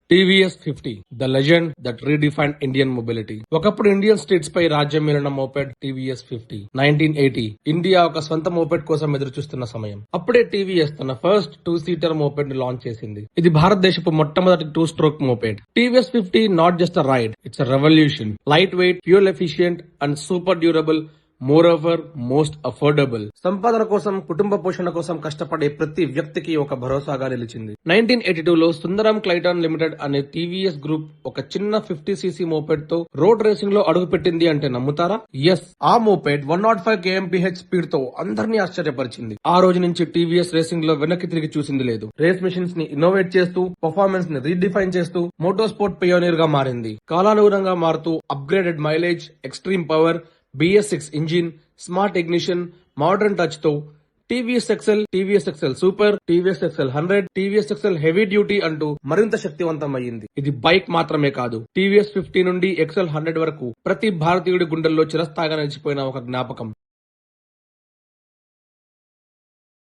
TVS 50 the legend that redefined Indian mobility. ఒకప్పుడు Indian streets పై రాజ్యం ఏలిన మోపెడ్ టీవీఎస్ 50. 1980 ఇండియా ఒక స్వంత మోపెడ్ కోసం ఎదురుచూస్తున్న సమయం. అప్పుడే టీవీఎస్ తన ఫస్ట్ 2-సీటర్ మోపెడ్ ని లాంచ్ చేసింది. ఇది భారతదేశపు మొట్టమొదటి 2-స్ట్రోక్ moped. TVS 50 not just a ride, it's a revolution. Light weight, fuel efficient and super durable, moreover most affordable. సంపాదన కోసం, కుటుంబ పోషణ కోసం కష్టపడే ప్రతి వ్యక్తికి ఒక భరోసాగా నిలిచింది. 1982లో సుందరం క్లైటాన్ లిమిటెడ్ అనే టీవీఎస్ గ్రూప్ ఒక చిన్న 50cc మోపెడ్ తో రోడ్ రేసింగ్ లో అడుగుపెట్టింది అంటే నమ్ముతారా? ఎస్, ఆ మోపెడ్ 105 kmph స్పీడ్ తో అందరినీ ఆశ్చర్యపరిచింది. ఆ రోజు నుంచి టీవీఎస్ రేసింగ్ లో వెనక్కి తిరిగి చూసింది లేదు. రేస్ మిషన్స్ ని ఇన్నోవేట్ చేస్తూ, పర్ఫార్మెన్స్ ని రీడిఫైన్ చేస్తూ మోటో స్పోర్ట్ పియోనీర్ గా మారింది. కాలానుగుణంగా మారుతూ upgraded mileage, extreme power, BS6 engine, smart ignition, modern touch తో TVS Excel, TVS Excel super, TVS Excel 100, TVS Excel heavy duty అంటూ మరింత శక్తివంతమయ్యింది. ఇది బైక్ మాత్రమే కాదు, టీవీఎస్ 50 నుండి ఎక్సెల్ 100 వరకు ప్రతి భారతీయుడి గుండెల్లో చిరస్థాయిగా నిలిచిపోయిన ఒక జ్ఞాపకం.